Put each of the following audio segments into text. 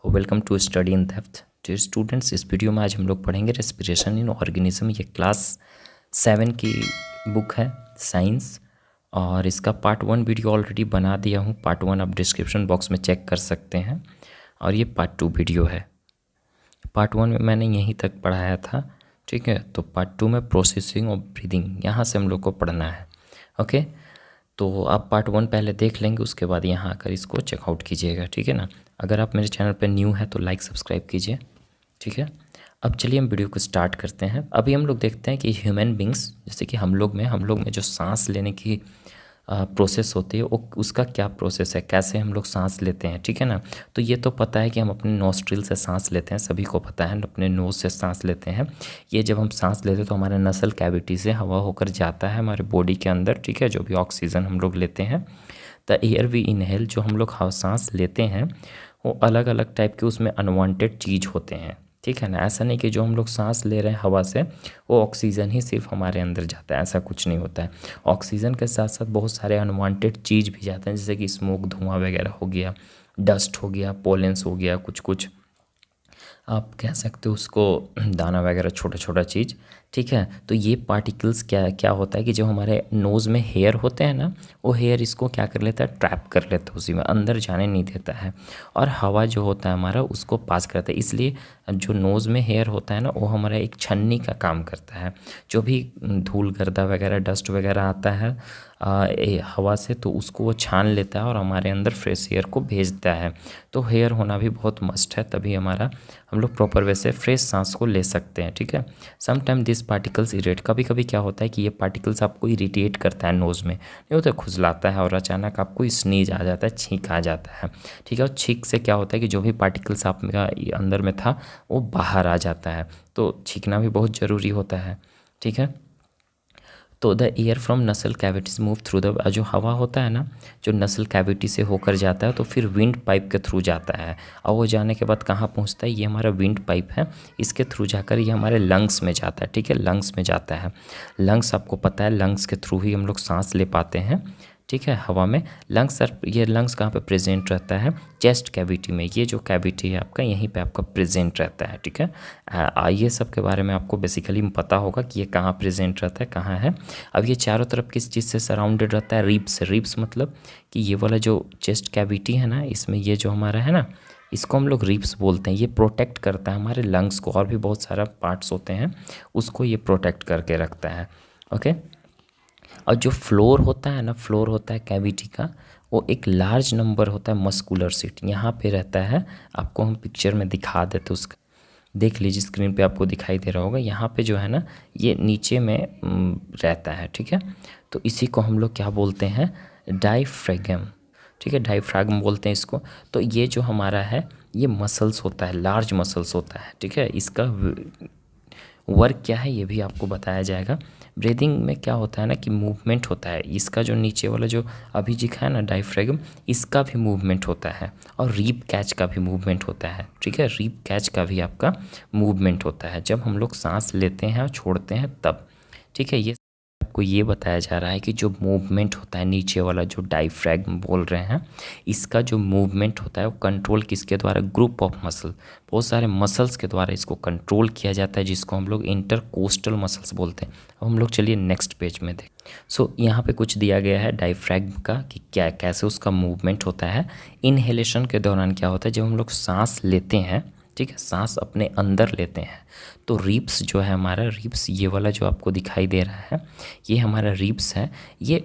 Welcome to study in depth. Dear students, इस video में आज हम लोग पढ़ेंगे रेस्पिरेशन इन ऑर्गेनिज्म। ये क्लास 7 की बुक है साइंस, और इसका पार्ट 1 वीडियो ऑलरेडी बना दिया हूँ। पार्ट 1 आप डिस्क्रिप्शन बॉक्स में चेक कर सकते हैं, और ये पार्ट 2 वीडियो है। पार्ट 1 में मैंने यहीं तक पढ़ाया था, ठीक है। तो पार्ट 2 में प्रोसेसिंग ऑफ ब्रीदिंग, यहाँ से हम लोग को पढ़ना है। ओके, तो आप पार्ट 1 पहले देख लेंगे, उसके बाद यहाँ आकर इसको चेकआउट कीजिएगा, ठीक है ना। अगर आप मेरे चैनल पर न्यू है तो लाइक सब्सक्राइब कीजिए, ठीक है। अब चलिए हम वीडियो को स्टार्ट करते हैं। अभी हम लोग देखते हैं कि ह्यूमन बींग्स, जैसे कि हम लोग में जो सांस लेने की प्रोसेस होती है, वो उसका क्या प्रोसेस है, कैसे हम लोग सांस लेते हैं, ठीक है ना। तो ये तो पता है कि हम अपने नोस्ट्रिल से सांस लेते हैं, सभी को पता है, अपने नोज से सांस लेते हैं। ये जब हम सांस लेते हैं तो हमारे नसल कैविटी से हवा होकर जाता है हमारे बॉडी के अंदर, ठीक है। जो भी ऑक्सीजन हम लोग लेते हैं, द एयर वी इनहेल, जो हम लोग सांस लेते हैं, वो अलग अलग टाइप के उसमें अनवांटेड चीज़ होते हैं, ठीक है ना। ऐसा नहीं कि जो हम लोग सांस ले रहे हैं हवा से, वो ऑक्सीजन ही सिर्फ हमारे अंदर जाता है, ऐसा कुछ नहीं होता है। ऑक्सीजन के साथ साथ बहुत सारे अनवांटेड चीज़ भी जाते हैं, जैसे कि स्मोक, धुआं वगैरह हो गया, डस्ट हो गया, पोलेंस हो गया, कुछ कुछ आप कह सकते हो उसको, दाना वगैरह, छोटा छोटा चीज़, ठीक है। तो ये पार्टिकल्स क्या क्या होता है कि जो हमारे नोज़ में हेयर होते हैं ना, वो हेयर इसको क्या कर लेता है, ट्रैप कर लेता है, उसी में अंदर जाने नहीं देता है, और हवा जो होता है हमारा उसको पास करता है। इसलिए जो नोज़ में हेयर होता है ना, वो हमारा एक छन्नी का काम करता है। जो भी धूल गर्दा वगैरह, डस्ट वगैरह आता है हवा से, तो उसको वो छान लेता है और हमारे अंदर फ्रेश एयर को भेजता है। तो हेयर होना भी बहुत मस्ट है, तभी हम लोग प्रॉपर वे से फ्रेश सांस को ले सकते हैं, ठीक है। समटाइम दिस पार्टिकल्स इरिटेट, कभी कभी क्या होता है कि ये पार्टिकल्स आपको इरिटेट करता है नोज़ में, नहीं होता, खुजलाता है, और अचानक आपको स्नीज आ जाता है, छींक आ जाता है, ठीक है। और छींक से क्या होता है कि जो भी पार्टिकल्स आप अंदर में था वो बाहर आ जाता है, तो छींकना भी बहुत ज़रूरी होता है, ठीक है। तो द एयर फ्रॉम नसल कैविटीज मूव थ्रू द, जो हवा होता है ना, जो नसल कैविटी से होकर जाता है, तो फिर विंड पाइप के थ्रू जाता है, और वो जाने के बाद कहाँ पहुँचता है, ये हमारा विंड पाइप है, इसके थ्रू जाकर ये हमारे लंग्स में जाता है, ठीक है। लंग्स में जाता है, लंग्स आपको पता है, लंग्स के थ्रू ही हम लोग सांस ले पाते हैं, ठीक है, हवा में। लंग्स सर, ये लंग्स कहाँ पे प्रेजेंट रहता है, चेस्ट कैविटी में। ये जो कैविटी है आपका, यहीं पे आपका प्रेजेंट रहता है, ठीक है। ये सब के बारे में आपको बेसिकली पता होगा कि ये कहाँ प्रेजेंट रहता है, कहाँ है। अब ये चारों तरफ किस चीज़ से सराउंडेड रहता है, रिब्स से। रिब्स मतलब कि ये वाला जो चेस्ट कैविटी है ना, इसमें ये जो हमारा है ना, इसको हम लोग रिब्स बोलते हैं। ये प्रोटेक्ट करता है हमारे लंग्स को, और भी बहुत सारा पार्ट्स होते हैं, उसको ये प्रोटेक्ट करके रखता है, ओके। और जो फ्लोर होता है ना, फ्लोर होता है कैविटी का, वो एक लार्ज नंबर होता है मस्कुलर सीट, यहाँ पे रहता है। आपको हम पिक्चर में दिखा देते, उसका देख लीजिए, स्क्रीन पे आपको दिखाई दे रहा होगा। यहाँ पे जो है ना, ये नीचे में रहता है, ठीक है। तो इसी को हम लोग क्या बोलते हैं, डायफ्रागम, ठीक है, डायफ्रागम बोलते हैं इसको। तो ये जो हमारा है, ये मसल्स होता है, लार्ज मसल्स होता है, ठीक है। इसका वर्क क्या है ये भी आपको बताया जाएगा। ब्रीदिंग में क्या होता है ना कि मूवमेंट होता है, इसका जो नीचे वाला जो अभी दिखा है ना डायफ्रागम, इसका भी मूवमेंट होता है, और रीप कैच का भी मूवमेंट होता है, ठीक है। रीप कैच का भी आपका मूवमेंट होता है जब हम लोग सांस लेते हैं और छोड़ते हैं तब, ठीक है। ये आपको ये बताया जा रहा है कि जो मूवमेंट होता है नीचे वाला, जो डायफ्रागम बोल रहे हैं, इसका जो मूवमेंट होता है वो कंट्रोल किसके द्वारा, ग्रुप ऑफ मसल, बहुत सारे मसल्स के द्वारा इसको कंट्रोल किया जाता है, जिसको हम लोग इंटरकोस्टल मसल्स बोलते हैं। अब हम लोग चलिए नेक्स्ट पेज में देख। यहाँ पे कुछ दिया गया है डायफ्रागम का कि क्या कैसे उसका मूवमेंट होता है। इनहेलेशन के दौरान क्या होता है, जब हम लोग सांस लेते हैं, ठीक है, सांस अपने अंदर लेते हैं, तो रिब्स जो है हमारा, रिब्स ये वाला जो आपको दिखाई दे रहा है, ये हमारा रिब्स है, ये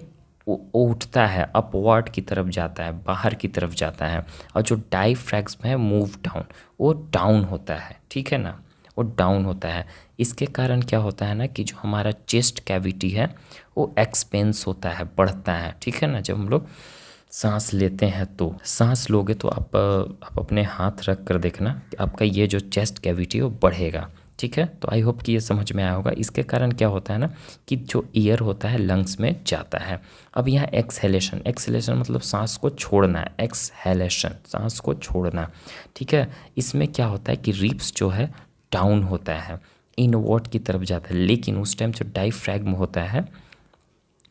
उठता है, अपवर्ड की तरफ जाता है, बाहर की तरफ जाता है। और जो डायफ्रैगम है, मूव डाउन, वो डाउन होता है, ठीक है ना, वो डाउन होता है। इसके कारण क्या होता है ना कि जो हमारा चेस्ट कैविटी है वो एक्सपेंस होता है, बढ़ता है, ठीक है ना। जब हम लोग सांस लेते हैं, तो सांस लोगे तो आप अपने हाथ रख कर देखना कि आपका ये जो चेस्ट कैविटी है वो बढ़ेगा, ठीक है। तो आई होप कि ये समझ में आया होगा। इसके कारण क्या होता है ना कि जो एयर होता है लंग्स में जाता है। अब यहाँ एक्सहेलेशन, एक्सहेलेशन मतलब सांस को छोड़ना है, एक्सहेलेशन सांस को छोड़ना, ठीक है। इसमें क्या होता है कि रिब्स जो है डाउन होता है, इनवर्ड की तरफ जाता है, लेकिन उस टाइम जो डायफ्रैगम होता है,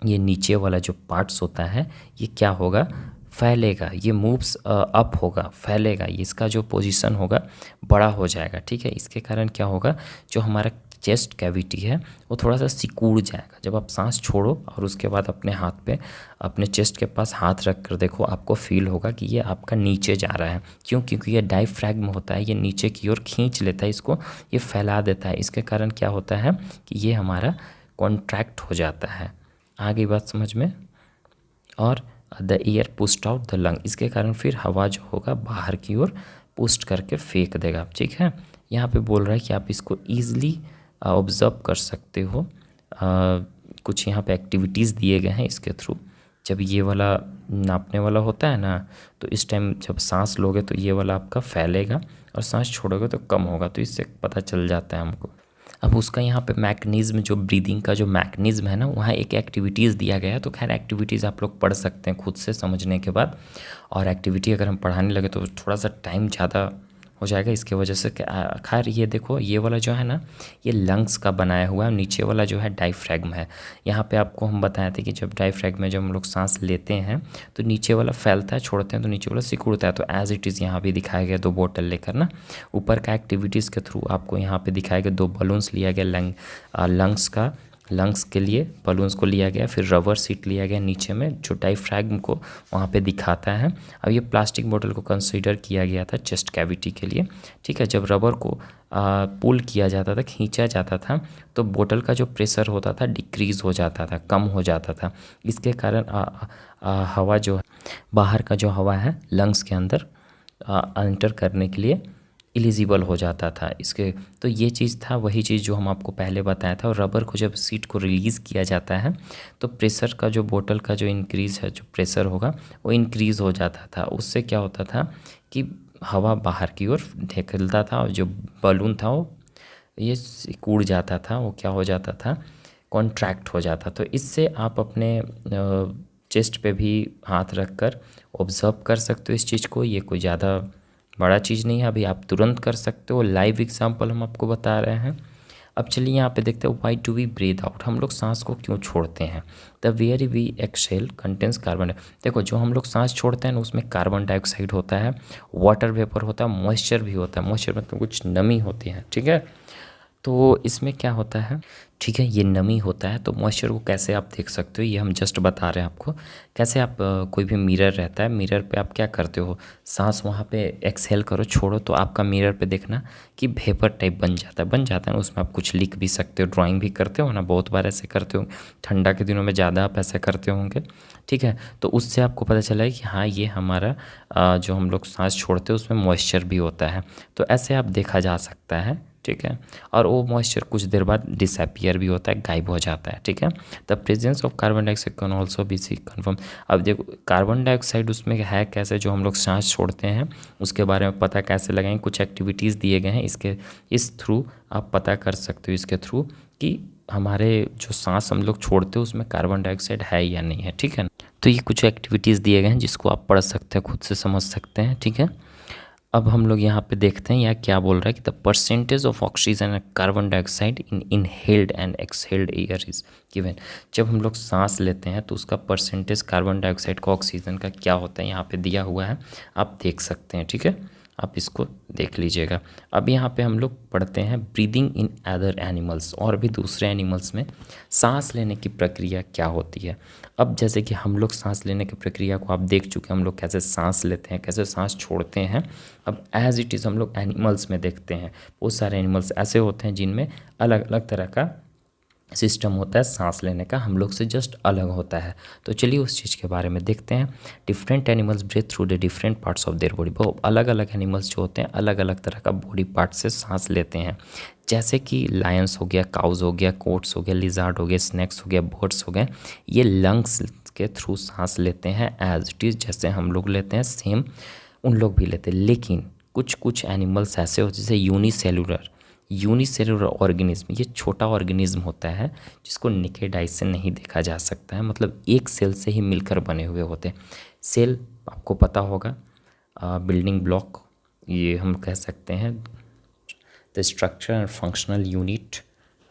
ये नीचे वाला जो पार्ट्स होता है, ये क्या होगा, फैलेगा, ये मूव्स अप होगा, फैलेगा, ये इसका जो पोजीशन होगा बड़ा हो जाएगा, ठीक है। इसके कारण क्या होगा, जो हमारा चेस्ट कैविटी है वो थोड़ा सा सिकुड़ जाएगा। जब आप सांस छोड़ो और उसके बाद अपने हाथ पे अपने चेस्ट के पास हाथ रख कर देखो, आपको फील होगा कि ये आपका नीचे जा रहा है। क्यों? क्योंकि ये डायफ्रैग्म होता है, ये नीचे की ओर खींच लेता है, इसको ये फैला देता है। इसके कारण क्या होता है कि ये हमारा कॉन्ट्रैक्ट हो जाता है। आ गई बात समझ में? और the air पुस्ट out the lung, इसके कारण फिर हवा जो होगा बाहर की ओर पुस्ट करके फेंक देगा, ठीक है। यहाँ पे बोल रहा है कि आप इसको ईजिली ऑब्जर्व कर सकते हो। कुछ यहाँ पे एक्टिविटीज़ दिए गए हैं इसके थ्रू। जब ये वाला नापने वाला होता है ना, तो इस टाइम जब सांस लोगे तो ये वाला आपका फैलेगा और सांस छोड़ोगे तो कम होगा, तो इससे पता चल जाता है हमको। अब उसका यहाँ पे मैकेनिज़्म, जो ब्रीदिंग का जो मैकेनिज़्म है ना, वहाँ एक एक्टिविटीज़ दिया गया है। तो खैर एक्टिविटीज़ आप लोग पढ़ सकते हैं खुद से समझने के बाद। और एक्टिविटी अगर हम पढ़ाने लगे तो थोड़ा सा टाइम ज़्यादा हो जाएगा, इसके वजह से खैर ये देखो, ये वाला जो है ना, ये लंग्स का बनाया हुआ है, नीचे वाला जो है डायफ्रैग्म है। यहाँ पे आपको हम बताए थे कि जब डायफ्रैग्म में जब हम लोग सांस लेते हैं तो नीचे वाला फैलता है, छोड़ते हैं तो नीचे वाला सिकुड़ता है। तो एज इट इज़ यहाँ भी दिखाया गया 2 बोतल लेकर ना, ऊपर का एक्टिविटीज़ के थ्रू आपको यहाँ पे दिखाया गया 2 बलून्स लिया गया लंग्स के लिए बलून्स को लिया गया, फिर रबर सीट लिया गया नीचे में जो डायफ्रैग्म को वहाँ पे दिखाता है। अब ये प्लास्टिक बोतल को कंसीडर किया गया था चेस्ट कैविटी के लिए, ठीक है। जब रबर को पुल किया जाता था, खींचा जाता था, तो बोतल का जो प्रेशर होता था डिक्रीज़ हो जाता था, कम हो जाता था। इसके कारण हवा जो बाहर का जो हवा है लंग्स के अंदर एंटर करने के लिए एलिजिबल हो जाता था इसके। तो ये चीज़ था, वही चीज़ जो हम आपको पहले बताया था। और रबर को जब सीट को रिलीज़ किया जाता है तो प्रेशर का जो बोतल का जो इंक्रीज़ है, जो प्रेशर होगा वो इंक्रीज़ हो जाता था। उससे क्या होता था कि हवा बाहर की ओर ढकेलता था और जो बलून था वो ये सिकुड़ जाता था, वो क्या हो जाता था, कॉन्ट्रैक्ट हो जाता। तो इससे आप अपने चेस्ट पे भी हाथ रख कर ऑब्ज़र्व कर सकते हो इस चीज़ को। ये कोई ज़्यादा बड़ा चीज़ नहीं है, अभी आप तुरंत कर सकते हो। लाइव एग्जांपल हम आपको बता रहे हैं। अब चलिए यहाँ पे देखते हैं, why do we breathe out, हम लोग सांस को क्यों छोड़ते हैं। The air we exhale contains carbon. देखो, जो हम लोग सांस छोड़ते हैं ना, उसमें कार्बन डाइऑक्साइड होता है, वाटर वेपर होता है, मॉइस्चर भी होता है। मॉइस्चर मतलब कुछ नमी होती है, ठीक है। तो इसमें क्या होता है, ठीक है, ये नमी होता है। तो मॉइस्चर को कैसे आप देख सकते हो, ये हम जस्ट बता रहे हैं आपको। कैसे आप कोई भी मिरर रहता है, मिरर पे आप क्या करते हो, सांस वहाँ पे एक्सहेल करो, छोड़ो, तो आपका मिरर पे देखना कि वेपर टाइप बन जाता है ना। उसमें आप कुछ लिख भी सकते हो, ड्राइंग भी करते हो ना, बहुत बार ऐसे करते हो। ठंडा के दिनों में ज़्यादा आप ऐसे करते होंगे, ठीक है। तो उससे आपको पता चला है कि हाँ, ये हमारा जो हम लोग सांस छोड़ते हैं उसमें मॉइस्चर भी होता है। तो ऐसे आप देखा जा सकता है, ठीक है। और वो मॉइस्चर कुछ देर बाद डिसअपियर भी होता है, गायब हो जाता है, ठीक है। The presence of carbon dioxide can also be see confirm. अब देखो, कार्बन डाइऑक्साइड उसमें है कैसे, जो हम लोग सांस छोड़ते हैं उसके बारे में पता कैसे लगाएंगे। कुछ एक्टिविटीज़ दिए गए हैं, इस थ्रू आप पता कर सकते हो, इसके थ्रू कि हमारे जो सांस हम लोग छोड़ते हैं उसमें कार्बन डाइऑक्साइड है या नहीं है, ठीक है। तो ये कुछ एक्टिविटीज़ दिए गए हैं जिसको आप पढ़ सकते हैं, खुद से समझ सकते हैं, ठीक है। अब हम लोग यहाँ पे देखते हैं, यहाँ क्या बोल रहा है कि the percentage of oxygen and carbon dioxide in inhaled and exhaled air is given. जब हम लोग सांस लेते हैं तो उसका परसेंटेज कार्बन डाइऑक्साइड का ऑक्सीजन का क्या होता है, यहाँ पे दिया हुआ है, आप देख सकते हैं, ठीक है। आप इसको देख लीजिएगा। अब यहाँ पे हम लोग पढ़ते हैं ब्रीदिंग इन अदर एनिमल्स, और भी दूसरे एनिमल्स में सांस लेने की प्रक्रिया क्या होती है। अब जैसे कि हम लोग सांस लेने की प्रक्रिया को आप देख चुके हैं, हम लोग कैसे सांस लेते हैं, कैसे सांस छोड़ते हैं। अब एज इट इज़ हम लोग एनिमल्स में देखते हैं, बहुत सारे एनिमल्स ऐसे होते हैं जिनमें अलग अलग तरह का सिस्टम होता है सांस लेने का, हम लोग से जस्ट अलग होता है। तो चलिए उस चीज़ के बारे में देखते हैं। Different animals breathe through the different parts of their body. बहुत अलग अलग एनिमल्स जो होते हैं अलग अलग तरह का बॉडी पार्ट से सांस लेते हैं। जैसे कि लायंस हो गया, काउज हो गया, कोट्स हो गया, लिजार्ड हो गया, स्नैक्स हो गया, बर्ड्स हो गए, ये लंग्स के थ्रू सांस लेते हैं एज इट इज़, जैसे हम लोग लेते हैं सेम उन लोग भी लेते हैं। लेकिन कुछ एनिमल्स ऐसे होते हैं जैसे यूनिसेलुलर ऑर्गेनिज्म, ये छोटा ऑर्गेनिज्म होता है जिसको नेकेड आई से नहीं देखा जा सकता है, मतलब एक सेल से ही मिलकर बने हुए होते हैं। सेल आपको पता होगा, बिल्डिंग ब्लॉक ये हम कह सकते हैं, the structure and functional unit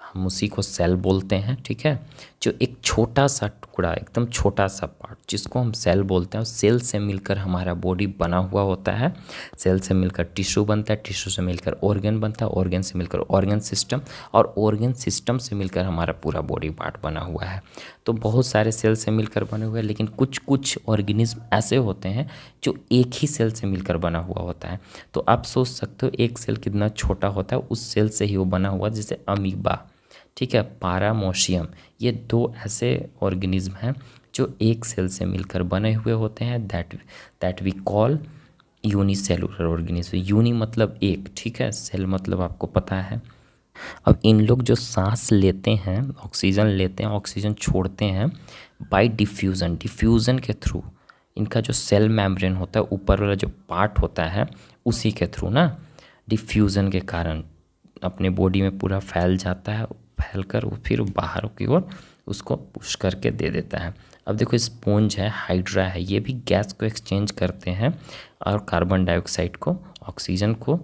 हम उसी को सेल बोलते हैं, ठीक है। जो एक छोटा सा टुकड़ा, एकदम छोटा सा पार्ट जिसको हम सेल बोलते हैं, उस सेल से मिलकर हमारा बॉडी बना हुआ होता है। सेल से मिलकर टिश्यू बनता है, टिश्यू से मिलकर ऑर्गन बनता है, ऑर्गन से मिलकर ऑर्गन सिस्टम, और ऑर्गन सिस्टम से मिलकर हमारा पूरा बॉडी पार्ट बना हुआ है। तो बहुत सारे सेल से मिलकर बने हुए हैं, लेकिन कुछ कुछ ऑर्गेनिज्म ऐसे होते हैं जो एक ही सेल से मिलकर बना हुआ होता है। तो आप सोच सकते हो एक सेल कितना छोटा होता है, उस सेल से ही वो बना हुआ, जैसे अमीबा, ठीक है, पारामोशियम, ये दो ऐसे ऑर्गेनिज्म हैं जो एक सेल से मिलकर बने हुए होते हैं, that we call unicellular organism. Uni मतलब एक, ठीक है, सेल मतलब आपको पता है। अब इन लोग जो सांस लेते हैं, ऑक्सीजन लेते हैं, ऑक्सीजन छोड़ते हैं बाय डिफ्यूज़न, डिफ्यूज़न के थ्रू। इनका जो सेल मेम्ब्रेन होता है, ऊपर वाला जो पार्ट होता है, उसी के थ्रू ना, डिफ्यूज़न के कारण अपने बॉडी में पूरा फैल जाता है, फैल कर वो फिर बाहर की ओर उसको पुश करके दे देता है। अब देखो स्पॉन्ज है, हाइड्रा है, ये भी गैस को एक्सचेंज करते हैं और कार्बन डाइऑक्साइड को, ऑक्सीजन को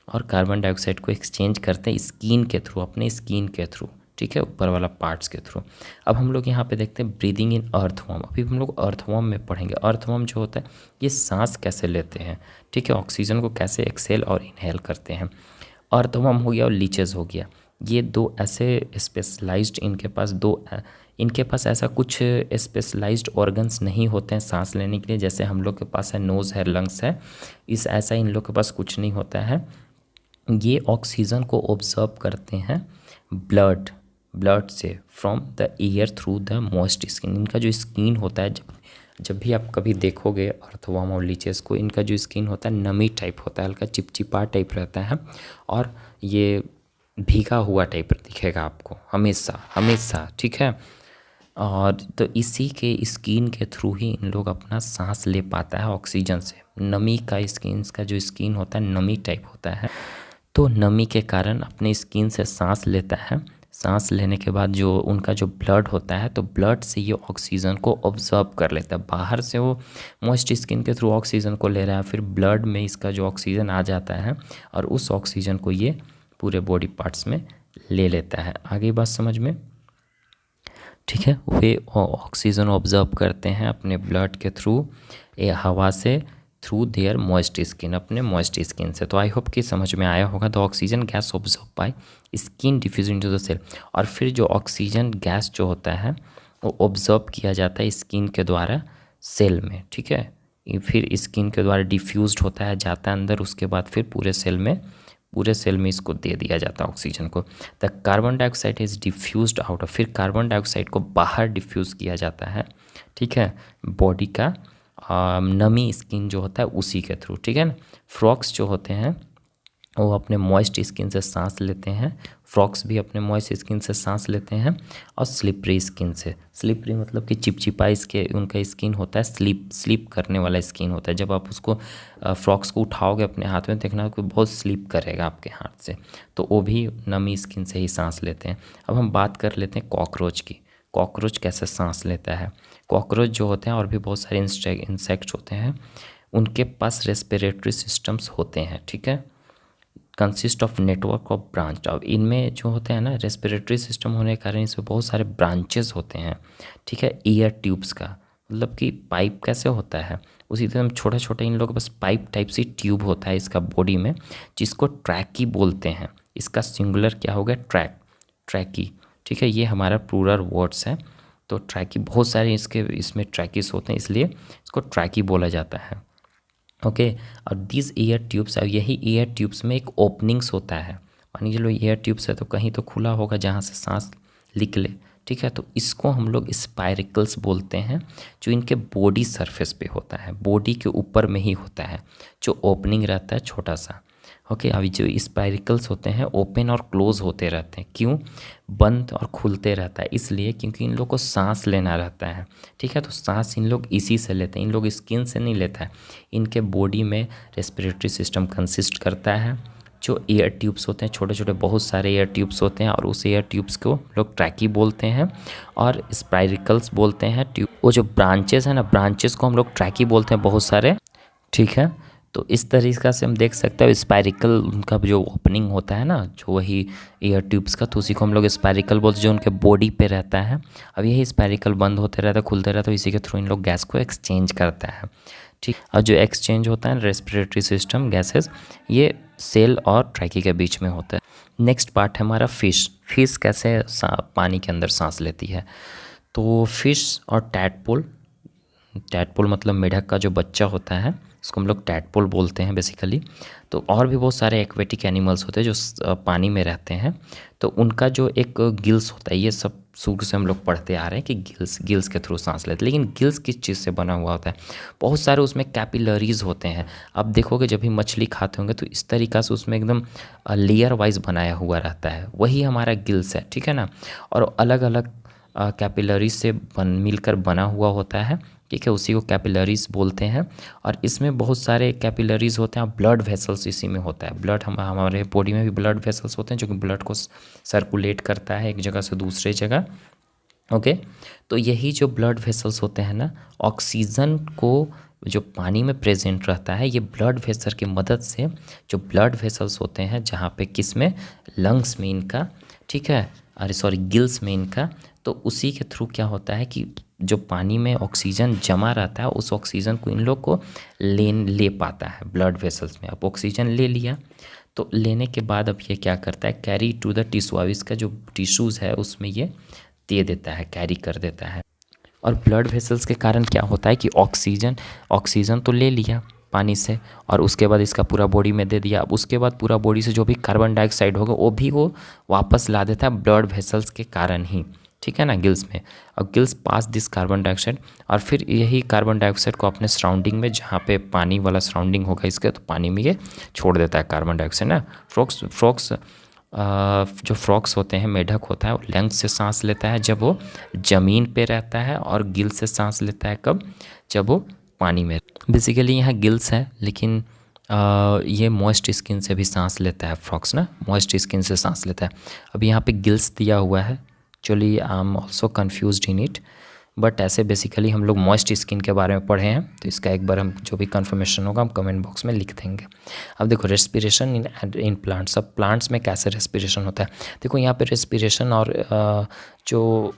और कार्बन डाइऑक्साइड को एक्सचेंज करते हैं स्किन के थ्रू, अपने स्किन के थ्रू, ठीक है, ऊपर वाला पार्ट्स के थ्रू। अब हम लोग यहाँ पे देखते हैं ब्रीदिंग इन अर्थवॉर्म। अभी हम लोग अर्थवॉर्म में पढ़ेंगे। अर्थवॉर्म जो होता है ये सांस कैसे लेते हैं, ठीक है, ऑक्सीजन को कैसे एक्सेल और इनहेल करते हैं। अर्थवॉर्म हो गया और लीचेस हो गया, ये दो ऐसे स्पेशलाइज्ड, इनके पास ऐसा कुछ स्पेशलाइज्ड ऑर्गन्स नहीं होते हैं सांस लेने के लिए, जैसे हम लोग के पास है नोज़ है, लंग्स है, इस ऐसा इन लोग के पास कुछ नहीं होता है। ये ऑक्सीजन को ऑब्जर्व करते हैं ब्लड से, from the air through the moist skin. इनका जो स्किन होता है, जब भी आप कभी देखोगे अर्थवॉर्म और लीचेस को, इनका जो स्किन होता है नमी टाइप होता है, हल्का चिपचिपा टाइप रहता है और ये भीगा हुआ टाइप दिखेगा आपको हमेशा, ठीक है। और तो इसी के स्किन के थ्रू ही इन लोग अपना सांस ले पाता है ऑक्सीजन से। नमी का स्किन का जो स्किन होता है नमी टाइप होता है, तो नमी के कारण अपने स्किन से सांस लेता है। सांस लेने के बाद जो उनका जो ब्लड होता है, तो ब्लड से ये ऑक्सीजन को ऑब्जर्व कर लेता है। बाहर से वो मॉइस्ट स्किन के थ्रू ऑक्सीजन को ले रहा है, फिर ब्लड में इसका जो ऑक्सीजन आ जाता है और उस ऑक्सीजन को ये पूरे बॉडी पार्ट्स में ले लेता है। आगे बात समझ में, ठीक है। वे ऑक्सीजन ऑब्जर्व करते हैं अपने ब्लड के थ्रू, हवा से, थ्रू देयर मॉइस्ट स्किन, अपने मॉइस्ट स्किन से। तो आई होप कि समझ में आया होगा। The oxygen gas observe by skin diffuse into the cell, और फिर जो ऑक्सीजन गैस जो होता है वो ऑब्जर्व किया जाता है स्किन के द्वारा सेल में, ठीक है। फिर स्किन के द्वारा डिफ्यूज्ड होता है, जाता है अंदर, उसके बाद फिर पूरे सेल में इसको दे दिया जाता है ऑक्सीजन को। The carbon dioxide is diffused out of, फिर कार्बन डाइऑक्साइड को बाहर डिफ्यूज़ किया जाता है, ठीक है, बॉडी का नमी स्किन जो होता है उसी के थ्रू, ठीक है ना। फ्रॉक्स जो होते हैं वो अपने मॉइस्ट स्किन से सांस लेते हैं, फ्रॉक्स भी अपने मॉइस्ट स्किन से सांस लेते हैं, और स्लिपरी स्किन से, स्लिपरी मतलब कि चिपचिपा इसके उनका स्किन होता है, स्लिप करने वाला स्किन होता है। जब आप उसको फ्रॉक्स को उठाओगे अपने हाथ में, देखना कि बहुत स्लिप करेगा आपके हाथ से, तो वो भी नमी स्किन से ही सांस लेते हैं। अब हम बात कर लेते हैं कॉकरोच की। कॉकरोच कैसे सांस लेता है। कॉकरोच जो होते हैं और भी बहुत सारे इंसेक्ट्स होते हैं, उनके पास रेस्पिरेटरी सिस्टम्स होते हैं, ठीक है, consist of network of branch. अब इनमें जो होते हैं ना, रेस्पिरेटरी सिस्टम होने के कारण इसमें बहुत सारे ब्रांचेस होते हैं, ठीक है, एयर ट्यूब्स का, मतलब कि पाइप कैसे होता है उसी तरह छोटा छोटा इन लोगों के पास पाइप टाइप सी ट्यूब होता है इसका बॉडी में, जिसको ट्रैकी बोलते हैं। इसका सिंगुलर क्या हो गया, ट्रैकी, ठीक है, ये हमारा प्लूरल वर्ड्स है। तो ट्रैकी बहुत सारे इसमें ट्रैकीस होते हैं, इसलिए इसको ट्रैकी बोला जाता है, ओके। और दिस एयर ट्यूब्स, यही एयर ट्यूब्स में एक ओपनिंग्स होता है। मान लीजिए लो एयर ट्यूब्स है तो कहीं तो खुला होगा जहाँ से सांस निकले, ठीक है, तो इसको हम लोग स्पाइरिकल्स बोलते हैं, जो इनके बॉडी सरफेस पे होता है, बॉडी के ऊपर में ही होता है, जो ओपनिंग रहता है छोटा सा, ओके। अभी जो स्पाइरिकल्स होते हैं ओपन और क्लोज होते रहते हैं, क्यों, बंद और खुलते रहता है, इसलिए क्योंकि इन लोग को सांस लेना रहता है, ठीक है। तो सांस इन लोग इसी से लेते हैं, इन लोग स्किन से नहीं लेता है। इनके बॉडी में रेस्पिरेटरी सिस्टम कंसिस्ट करता है, जो एयर ट्यूब्स होते हैं, छोटे छोटे बहुत सारे एयर ट्यूब्स होते हैं, और उस एयर ट्यूब्स को लोग ट्रैकी बोलते हैं और स्पाइरिकल्स बोलते हैं ट्यूब। वो जो ब्रांचेस है ना, ब्रांचेस को हम लोग ट्रैकी बोलते हैं बहुत सारे, ठीक है। तो इस तरीक़ा से हम देख सकते हैं स्पायरिकल उनका जो ओपनिंग होता है ना, जो वही एयर ट्यूब्स का, तो उसी को हम लोग स्पायरिकल बोलते हैं, जो उनके बॉडी पे रहता है। अब यही स्पायरिकल बंद होते रहता है, खुलते रहता है, तो इसी के थ्रू इन लोग गैस को एक्सचेंज करता है, ठीक। और जो एक्सचेंज होता है रेस्पिरेटरी सिस्टम गैसेस, ये सेल और ट्रैकी के बीच में होता है। नेक्स्ट पार्ट है हमारा फिश। फिश कैसे पानी के अंदर सांस लेती है। तो फिश और टैडपोल, टैडपोल मतलब मेढक का जो बच्चा होता है उसको हम लोग टैडपोल बोलते हैं बेसिकली। तो और भी बहुत सारे एक्वेटिक एनिमल्स होते हैं जो पानी में रहते हैं, तो उनका जो एक गिल्स होता है, ये सब शुरू से हम लोग पढ़ते आ रहे हैं कि गिल्स के थ्रू सांस लेते हैं। लेकिन गिल्स किस चीज़ से बना हुआ होता है, बहुत सारे उसमें कैपिलरीज होते हैं। आप देखोगे जब भी मछली खाते होंगे तो इस तरीक़ा से उसमें एकदम लेयर वाइज बनाया हुआ रहता है, वही हमारा गिल्स है, ठीक है ना। और अलग अलग कैपिलरीज से मिलकर बना हुआ होता है, ठीक है, उसी को कैपिलरीज बोलते हैं। और इसमें बहुत सारे कैपिलरीज होते हैं, ब्लड वेसल्स इसी में होता है। ब्लड हमारे बॉडी में भी ब्लड वेसल्स होते हैं जो कि ब्लड को सर्कुलेट करता है एक जगह से दूसरे जगह, ओके। तो यही जो ब्लड वेसल्स होते हैं ना, ऑक्सीजन को जो पानी में प्रेजेंट रहता है, ये ब्लड वेसल की मदद से, जो ब्लड वेसल्स होते हैं जहाँ पे किस में, लंग्स में इनका, ठीक है, अरे सॉरी गिल्स में इनका, तो उसी के थ्रू क्या होता है कि जो पानी में ऑक्सीजन जमा रहता है उस ऑक्सीजन को इन लोग को ले पाता है ब्लड वेसल्स में। अब ऑक्सीजन ले लिया, तो लेने के बाद अब ये क्या करता है, कैरी टू द टिश्यू, अब इसका जो टिश्यूज़ है उसमें ये दे देता है, कैरी कर देता है। और ब्लड वेसल्स के कारण क्या होता है कि ऑक्सीजन तो ले लिया पानी से, और उसके बाद इसका पूरा बॉडी में दे दिया। अब उसके बाद पूरा बॉडी से जो भी कार्बन डाइऑक्साइड होगा वो भी वो वापस ला देता है ब्लड वेसल्स के कारण ही, ठीक है ना, गिल्स में। और gills pass this carbon dioxide, और फिर यही कार्बन डाइऑक्साइड को अपने सराउंडिंग में, जहाँ पे पानी वाला सराउंडिंग होगा इसके, तो पानी में ये छोड़ देता है कार्बन डाइऑक्साइड ना। जो फ्रॉक्स होते हैं, मेढक होता है, वो लंग्स से सांस लेता है जब वो ज़मीन पे रहता है, और गिल से सांस लेता है कब, जब वो पानी में। बेसिकली यहाँ गिल्स है, लेकिन ये मॉइस्ट स्किन से भी सांस लेता है फ्रॉक्स ना, मॉइस्ट स्किन से सांस लेता है। अब यहाँ पे गिल्स दिया हुआ है, actually I am also confused in it, but ऐसे बेसिकली हम लोग मॉइस्ट स्किन के बारे में पढ़े हैं, तो इसका एक बार हम जो भी कन्फर्मेशन होगा हम कमेंट बॉक्स में लिख देंगे। अब देखो रेस्पिरेशन इन प्लांट्स, अब प्लांट्स में कैसे रेस्पिरेशन होता है। देखो यहाँ पे रेस्पिरेशन और जो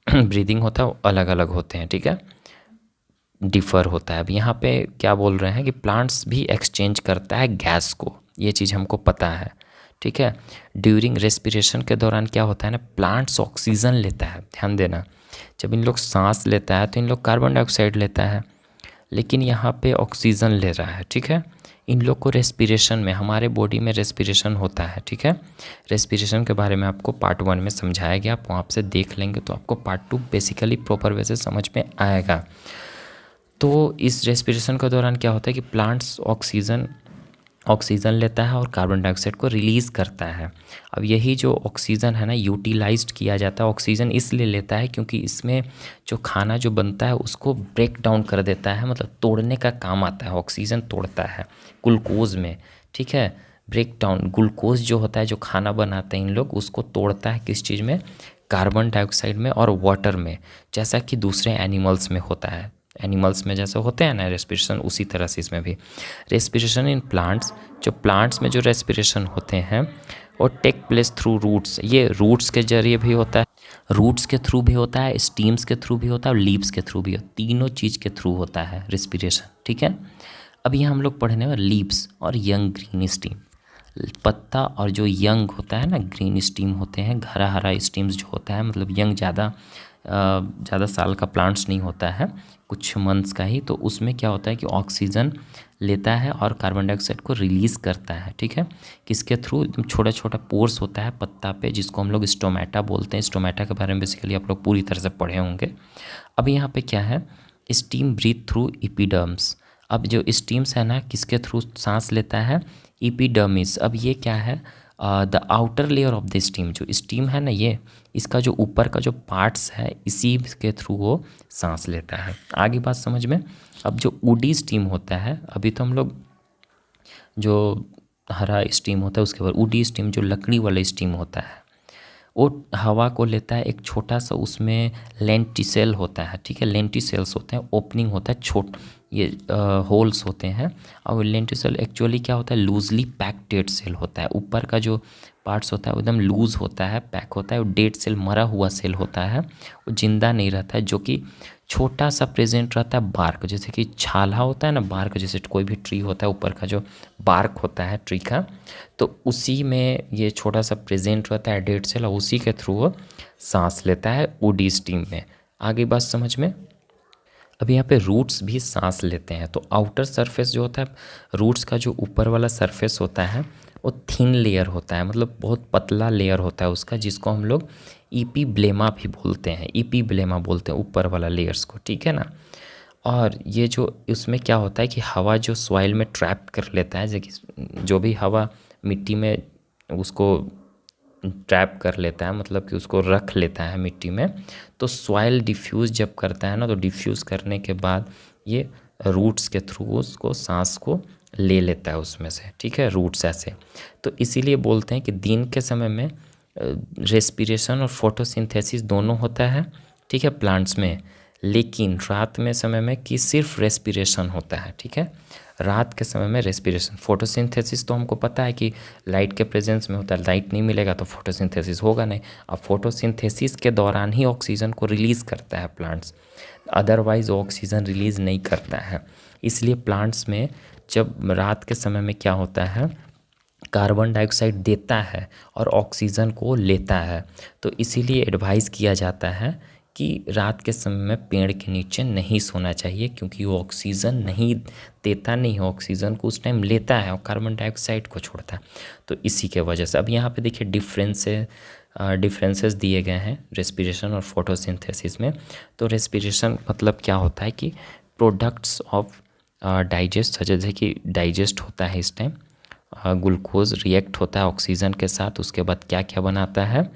ब्रीदिंग होता है वो अलग अलग होते हैं, ठीक है, डिफ़र होता है। अब यहाँ पे क्या बोल रहे हैं कि प्लांट्स भी एक्सचेंज करता है गैस को, ये चीज़ हमको पता है, ठीक है। ड्यूरिंग रेस्पिरेशन के दौरान क्या होता है ना, प्लांट्स ऑक्सीजन लेता है, ध्यान देना, जब इन लोग सांस लेता है तो इन लोग कार्बन डाइऑक्साइड लेता है, लेकिन यहाँ पे ऑक्सीजन ले रहा है, ठीक है। इन लोग को रेस्पिरेशन में, हमारे बॉडी में रेस्पिरेशन होता है, ठीक है। रेस्पिरेशन के बारे में आपको पार्ट 1 में समझाया गया, आप वहाँ से देख लेंगे तो आपको पार्ट 2 बेसिकली प्रॉपर वे से समझ में आएगा। तो इस रेस्पिरेशन के दौरान क्या होता है कि प्लांट्स ऑक्सीजन लेता है और कार्बन डाइऑक्साइड को रिलीज़ करता है। अब यही जो ऑक्सीजन है ना, यूटिलाइज्ड किया जाता है। ऑक्सीजन इसलिए लेता है क्योंकि इसमें जो खाना जो बनता है उसको ब्रेक डाउन कर देता है, मतलब तोड़ने का काम आता है, ऑक्सीजन तोड़ता है ग्लूकोज में, ठीक है। ब्रेक डाउन, ग्लूकोज जो होता है जो खाना बनाते हैं इन लोग, उसको तोड़ता है किस चीज़ में, कार्बन डाइऑक्साइड में और वाटर में, जैसा कि दूसरे एनिमल्स में होता है। एनिमल्स में जैसे होते हैं ना रेस्पिरेशन, उसी तरह से इसमें भी रेस्पिरेशन इन प्लांट्स, जो प्लांट्स में जो रेस्पिरेशन होते हैं वो टेक प्लेस थ्रू रूट्स, ये रूट्स के जरिए भी होता है, रूट्स के थ्रू भी होता है, स्टीम्स के थ्रू भी होता है और लीव्स के थ्रू भी होता है, तीनों चीज़ के थ्रू होता है रेस्पिरेशन, ठीक है। अब यहाँ हम लोग पढ़ने में लीव्स और यंग ग्रीन स्टीम, पत्ता और जो यंग होता है ना ग्रीन स्टीम होते हैं, हरा हरा स्टीम्स जो होता है, मतलब यंग ज़्यादा साल का प्लांट्स नहीं होता है, कुछ मंथ्स का ही, तो उसमें क्या होता है कि ऑक्सीजन लेता है और कार्बन डाइऑक्साइड को रिलीज़ करता है, ठीक है। किसके थ्रू, छोटा छोटा पोर्स होता है पत्ता पे, जिसको हम लोग स्टोमेटा बोलते हैं। स्टोमेटा के बारे में बेसिकली आप लोग पूरी तरह से पढ़े होंगे। अब यहाँ पे क्या है, स्टीम ब्रीथ थ्रू एपिडर्म्स। अब जो स्टीम्स है ना, किसके थ्रू सांस लेता है, एपिडर्मिस। अब ये क्या है, the outer layer of the steam, जो स्टीम है ना ये, इसका जो ऊपर का जो पार्ट्स है इसी के थ्रू वो सांस लेता है। आगे बात समझ में। अब जो वुडी स्टीम होता है, अभी तो हम लोग जो हरा स्टीम होता है उसके बाद वुडी स्टीम, जो लकड़ी वाला स्टीम होता है वो हवा को लेता है, एक छोटा सा उसमें लेंटिसेल होता है, ठीक है, लेंटिसेल्स होते हैं, ओपनिंग होता है, ये होल्स होते हैं। और लेंटिसेल एक्चुअली क्या होता है, लूजली पैक्ड डेड सेल होता है। ऊपर का जो पार्ट्स होता है वो एकदम लूज होता है, पैक होता है। वो डेड सेल, मरा हुआ सेल होता है, वो जिंदा नहीं रहता है, जो कि छोटा सा प्रेजेंट रहता है बार्क, जैसे कि छाला होता है ना, बार्क जैसे कोई भी ट्री होता है, ऊपर का जो बार्क होता है ट्री का, तो उसी में ये छोटा सा प्रेजेंट रहता है डेड सेल, और उसी के थ्रू वो सांस लेता है वुडी स्टीम में। आगे बात समझ में। अब यहाँ पे रूट्स भी सांस लेते हैं। तो आउटर सरफेस जो होता है, रूट्स का जो ऊपर वाला सरफेस होता है वो थिन लेयर होता है, मतलब बहुत पतला लेयर होता है उसका, जिसको हम लोग ईपीब्लेमा भी बोलते हैं, ईपीब्लेमा बोलते हैं ऊपर वाला लेयर्स को, ठीक है ना। और ये जो उसमें क्या होता है कि हवा जो सॉइल में ट्रैप कर लेता है, जैसे जो भी हवा मिट्टी में उसको ट्रैप कर लेता है, मतलब कि उसको रख लेता है मिट्टी में, तो सॉइल डिफ्यूज़ जब करता है ना, तो डिफ्यूज़ करने के बाद ये रूट्स के थ्रू उसको सांस को ले लेता है उसमें से, ठीक है, रूट्स ऐसे। तो इसीलिए बोलते हैं कि दिन के समय में रेस्पिरेशन और फोटोसिंथेसिस दोनों होता है, ठीक है, प्लांट्स में, लेकिन रात में समय में कि सिर्फ रेस्पिरेशन होता है, ठीक है। रात के समय में रेस्पिरेशन, फोटोसिंथेसिस तो हमको पता है कि लाइट के प्रेजेंस में होता है, लाइट नहीं मिलेगा तो फोटोसिंथेसिस होगा नहीं। अब फोटोसिंथेसिस के दौरान ही ऑक्सीजन को रिलीज़ करता है प्लांट्स, अदरवाइज ऑक्सीजन रिलीज़ नहीं करता है। इसलिए प्लांट्स में जब रात के समय में क्या होता है, कार्बन डाइऑक्साइड देता है और ऑक्सीजन को लेता है। तो इसीलिए एडवाइस किया जाता है कि रात के समय में पेड़ के नीचे नहीं सोना चाहिए, क्योंकि वो ऑक्सीजन नहीं देता, नहीं है ऑक्सीजन को उस टाइम लेता है और कार्बन डाइऑक्साइड को छोड़ता है। तो इसी के वजह से अब यहाँ पे देखिए डिफरेंसेस दिए गए हैं रेस्पिरेशन और फोटोसिंथेसिस में। तो रेस्पिरेशन मतलब क्या होता है कि प्रोडक्ट्स ऑफ डाइजेस्ट, जैसे कि डाइजेस्ट होता है इस टाइम, ग्लूकोज रिएक्ट होता है ऑक्सीजन के साथ, उसके बाद क्या क्या बनाता है,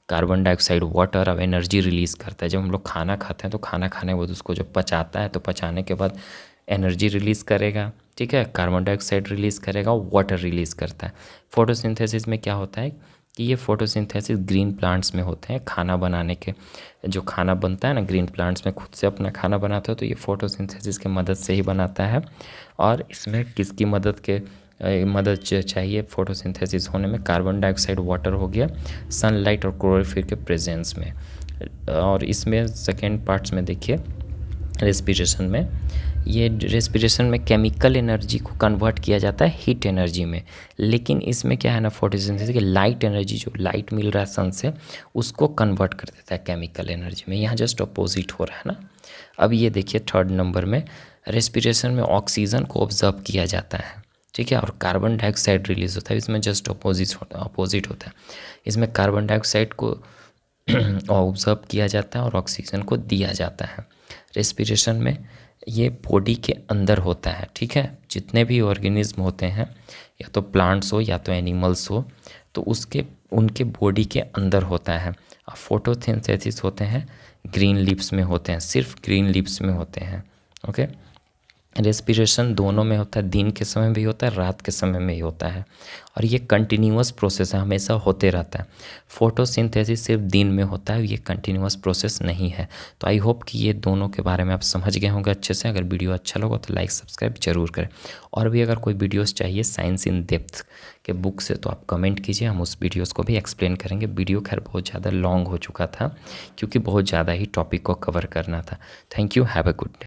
कार्बन डाइऑक्साइड, वाटर, अब एनर्जी रिलीज़ करता है। जब हम लोग खाना खाते हैं तो खाना खाने के बाद उसको जब पचाता है तो पचाने के बाद एनर्जी रिलीज़ करेगा, ठीक है, कार्बन डाइऑक्साइड रिलीज़ करेगा, वाटर रिलीज़ करता है। फोटोसिंथेसिस में क्या होता है कि ये फोटोसिंथेसिस ग्रीन प्लांट्स में होते हैं, खाना बनाने के, जो खाना बनता है ना ग्रीन प्लांट्स में, खुद से अपना खाना बनाता है, तो ये फोटोसिंथेसिस की मदद से ही बनाता है। और इसमें किसकी मदद चाहिए फोटोसिंथेसिस होने में, कार्बन डाइऑक्साइड, वाटर हो गया, सनलाइट और क्लोरोफिल के प्रेजेंस में। और इसमें सेकेंड पार्ट्स में देखिए रेस्पिरेशन में, ये रेस्पिरेशन में केमिकल एनर्जी को कन्वर्ट किया जाता है हीट एनर्जी में, लेकिन इसमें क्या है ना, फोटोसिंथेसिस की लाइट एनर्जी, जो लाइट मिल रहा है सन से, उसको कन्वर्ट कर देता है केमिकल एनर्जी में। यहाँ जस्ट अपोजिट हो रहा है ना। अब ये देखिए थर्ड नंबर में, रेस्पिरेशन में ऑक्सीजन को ऑब्जर्व किया जाता है, ठीक है, और कार्बन डाइऑक्साइड रिलीज होता है। इसमें जस्ट अपोजिट होता है। इसमें कार्बन डाइऑक्साइड को ऑब्जर्व किया जाता है और ऑक्सीजन को दिया जाता है। रेस्पिरेशन में ये बॉडी के अंदर होता है, ठीक है, जितने भी ऑर्गेनिज्म होते हैं, या तो प्लांट्स हो या तो एनिमल्स हो, तो उनके बॉडी के अंदर होता है। और फोटोसिंथेसिस होते हैं ग्रीन लीव्स में होते हैं, सिर्फ ग्रीन लीव्स में होते हैं, ओके। रेस्पिरेशन दोनों में होता है, दिन के समय भी होता है, रात के समय में ही होता है, और ये कंटिन्यूअस प्रोसेस है, हमेशा होते रहता है। फोटोसिंथेसिस सिर्फ दिन में होता है, ये कंटिन्यूअस प्रोसेस नहीं है। तो आई होप कि ये दोनों के बारे में आप समझ गए होंगे अच्छे से। अगर वीडियो अच्छा लगा तो लाइक सब्सक्राइब जरूर करें, और भी अगर कोई वीडियोस चाहिए साइंस इन डेप्थ के बुक से तो आप कमेंट कीजिए, हम उस वीडियोज़ को भी एक्सप्लेन करेंगे। वीडियो खैर बहुत ज़्यादा लॉन्ग हो चुका था, क्योंकि बहुत ज़्यादा ही टॉपिक को कवर करना था। Thank you, have a good day.